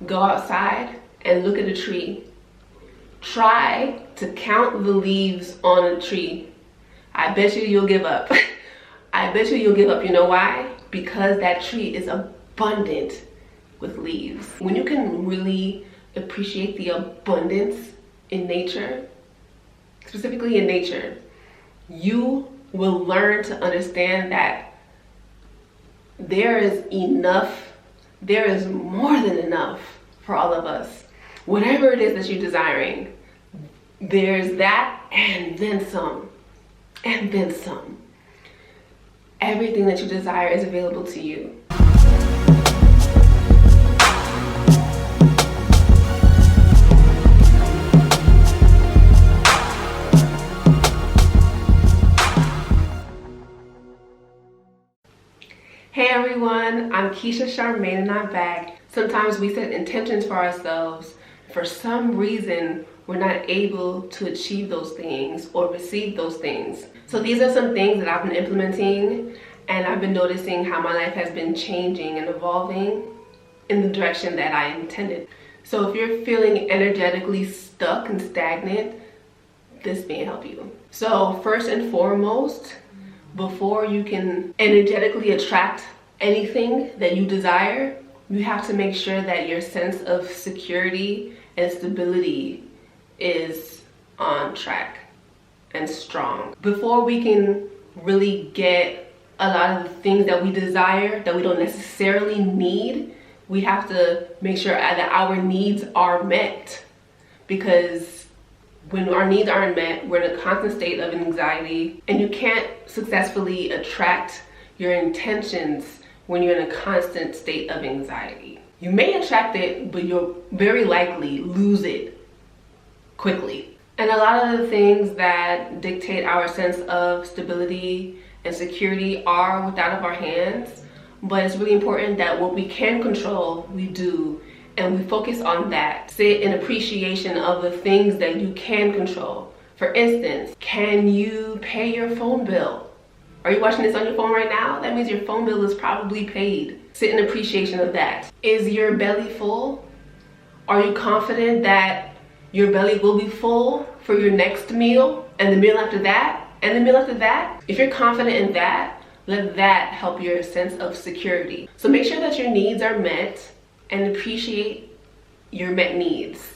Go outside and look at a tree. Try to count the leaves on a tree. I bet you'll give up. I bet you'll give up. You know why? Because that tree is abundant with leaves. When you can really appreciate the abundance in nature, specifically in nature, you will learn to understand that there is enough, there is more than enough for all of us. Whatever it is that you're desiring, there's that and then some, and then some. Everything that you desire is available to you. Hey everyone, I'm Keisha Charmaine and I'm back. Sometimes we set intentions for ourselves. For some reason, we're not able to achieve those things or receive those things. So these are some things that I've been implementing, and I've been noticing how my life has been changing and evolving in the direction that I intended. So if you're feeling energetically stuck and stagnant, this may help you. So first and foremost, before you can energetically attract anything that you desire, you have to make sure that your sense of security and stability is on track and strong. Before we can really get a lot of the things that we desire that we don't necessarily need, we have to make sure that our needs are met. Because when our needs aren't met, we're in a constant state of anxiety, and you can't successfully attract your intentions when you're in a constant state of anxiety. You may attract it, but you'll very likely lose it quickly. And a lot of the things that dictate our sense of stability and security are without of our hands, but it's really important that what we can control, we do, and we focus on that. Sit in appreciation of the things that you can control. For instance, can you pay your phone bill? Are you watching this on your phone right now? That means your phone bill is probably paid. Sit in appreciation of that. Is your belly full? Are you confident that your belly will be full for your next meal, and the meal after that, and the meal after that? If you're confident in that, let that help your sense of security. So make sure that your needs are met and appreciate your met needs.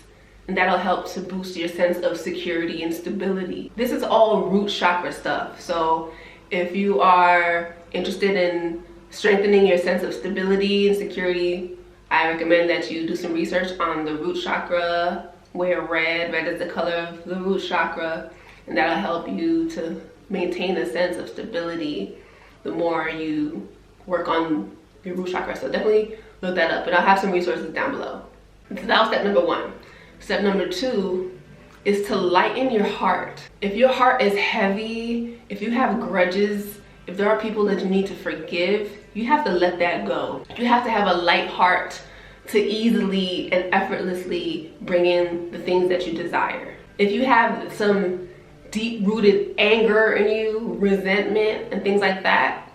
And that'll help to boost your sense of security and stability. This is all root chakra stuff. So if you are interested in strengthening your sense of stability and security, I recommend that you do some research on the root chakra. Wear red. Red is the color of the root chakra, and that'll help you to maintain a sense of stability the more you work on your root chakra. So definitely look that up, and I'll have some resources down below. So that was step number one. Step number two is to lighten your heart. If your heart is heavy, if you have grudges, if there are people that you need to forgive, you have to let that go. You have to have a light heart to easily and effortlessly bring in the things that you desire. If you have some deep-rooted anger in you, resentment, and things like that,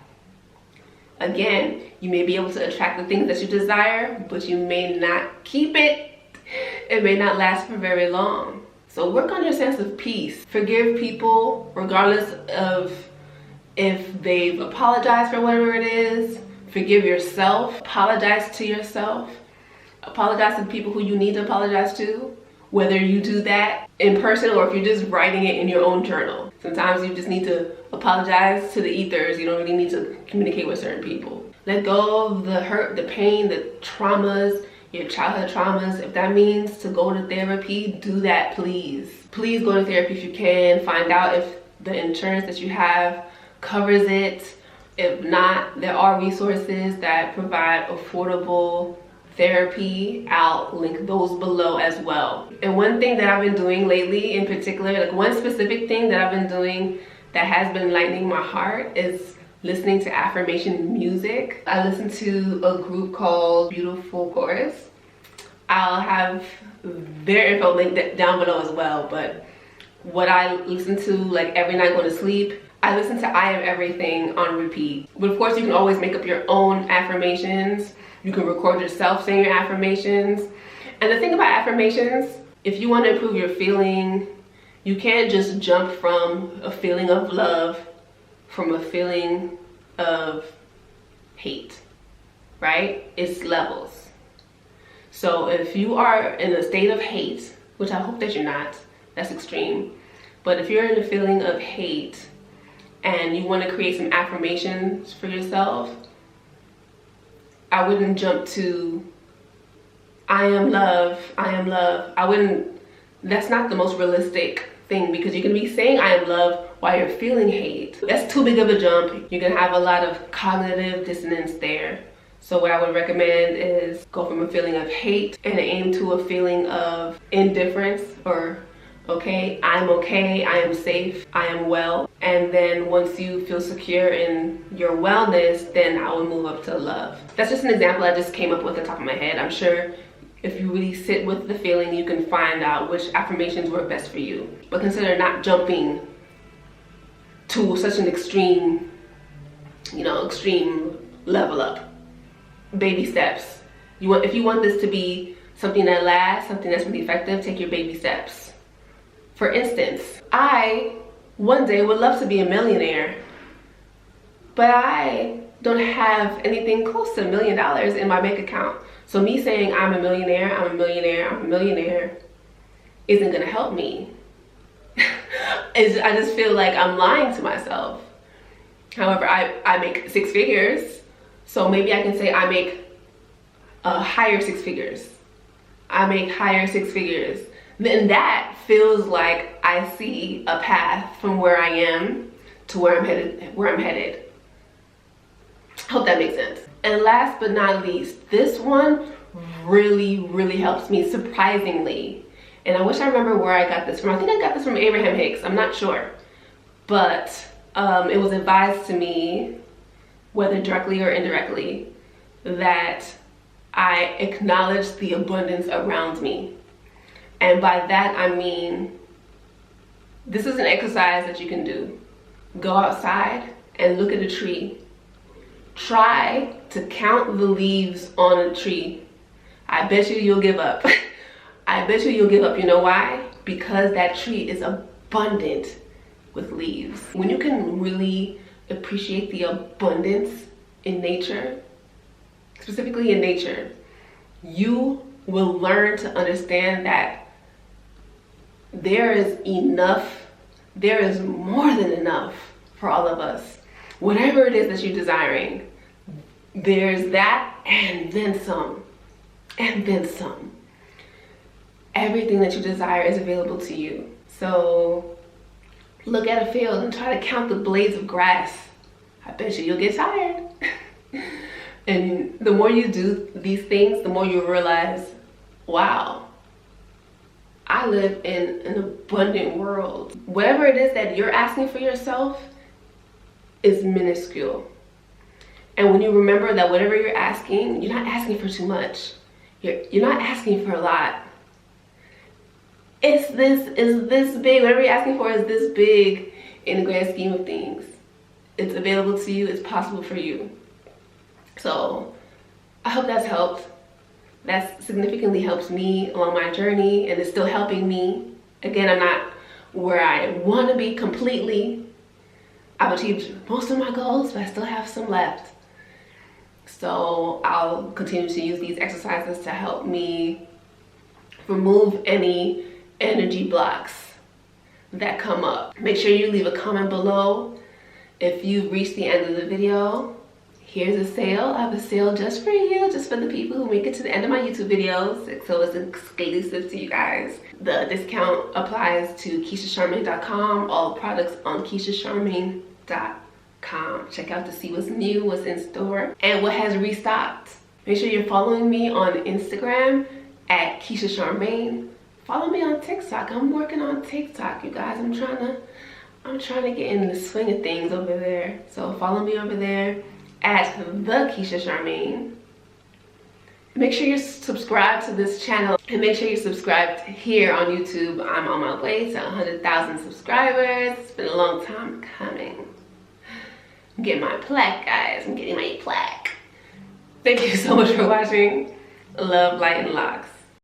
again, you may be able to attract the things that you desire, but you may not keep it. It may not last for very long. So work on your sense of peace. Forgive people regardless of if they've apologized for whatever it is. Forgive yourself. Apologize to yourself. Apologize to people who you need to apologize to, whether you do that in person or if you're just writing it in your own journal. Sometimes you just need to apologize to the ethers. You don't really need to communicate with certain people. Let go of the hurt, the pain, the traumas, your childhood traumas. If that means to go to therapy, do that, please. Please go to therapy if you can. Find out if the insurance that you have covers it. If not, there are resources that provide affordable therapy. I'll link those below as well. And one thing that I've been doing lately in particular, like one specific thing that I've been doing that has been lightening my heart is listening to affirmation music. I listen to a group called Beautiful Chorus. I'll have their info linked down below as well, but what I listen to like every night going to sleep, I listen to I Am Everything on repeat. But of course you can always make up your own affirmations You can record yourself saying your affirmations. And the thing about affirmations, if you want to improve your feeling, you can't just jump from a feeling of love from a feeling of hate, right? It's levels. So if you are in a state of hate, which I hope that you're not, that's extreme. But if you're in a feeling of hate and you want to create some affirmations for yourself, I wouldn't jump to, I am love, I am love. I wouldn't, that's not the most realistic thing, because you're going to be saying I am love while you're feeling hate. That's too big of a jump. You're going to have a lot of cognitive dissonance there. So what I would recommend is go from a feeling of hate and aim to a feeling of indifference, or okay, I am safe, I am well. And then once you feel secure in your wellness, then I will move up to love. That's just an example I just came up with at the top of my head. I'm sure if you really sit with the feeling, you can find out which affirmations work best for you. But consider not jumping to such an extreme, extreme level up. Baby steps. If you want this to be something that lasts, something that's really effective, take your baby steps. For instance, I one day would love to be a millionaire, but I don't have anything close to $1 million in my bank account. So me saying I'm a millionaire, I'm a millionaire, I'm a millionaire isn't gonna help me. I just feel like I'm lying to myself. However, I make 6 figures, so maybe I can say I make higher 6 figures. I make higher 6 figures. Then that feels like I see a path from where I am to where I'm headed. Hope that makes sense. And last but not least, this one really helps me, surprisingly. And I wish I remember where I got this from. I think I got this from Abraham Hicks, I'm not sure. But it was advised to me, whether directly or indirectly, that I acknowledge the abundance around me. And by that I mean, this is an exercise that you can do. Go outside and look at a tree. Try to count the leaves on a tree. I bet you'll give up. I bet you'll give up. You know why? Because that tree is abundant with leaves. When you can really appreciate the abundance in nature, specifically in nature, you will learn to understand that there is enough, there is more than enough for all of us. Whatever it is that you're desiring, there's that and then some, and then some. Everything that you desire is available to you. So look at a field and try to count the blades of grass. I bet you'll get tired. And the more you do these things, the more you realize, wow, I live in an abundant world. Whatever it is that you're asking for yourself is minuscule. And when you remember that whatever you're asking, you're not asking for too much. You're not asking for a lot. Is this big, whatever you're asking for is this big in the grand scheme of things. It's available to you, it's possible for you. So I hope that's helped. That significantly helps me along my journey, and it's still helping me. Again, I'm not where I want to be completely. I've achieved most of my goals, but I still have some left. So I'll continue to use these exercises to help me remove any energy blocks that come up. Make sure you leave a comment below if you've reached the end of the video. Here's a sale. I have a sale just for you, just for the people who make it to the end of my YouTube videos. So it's exclusive to you guys. The discount applies to KeishaCharmaine.com. All products on KeishaCharmaine.com. Check out to see what's new, what's in store, and what has restocked. Make sure you're following me on Instagram at Keisha Charmaine. Follow me on TikTok. I'm working on TikTok, you guys. I'm trying to get in the swing of things over there. So follow me over there at the Keisha Charmaine. Make sure you're subscribed to this channel, and make sure you're subscribed here on YouTube. I'm on my way to 100,000 subscribers. It's been a long time coming. I'm getting my plaque, guys. I'm getting my plaque. Thank you so much for watching. Love, light, and locks.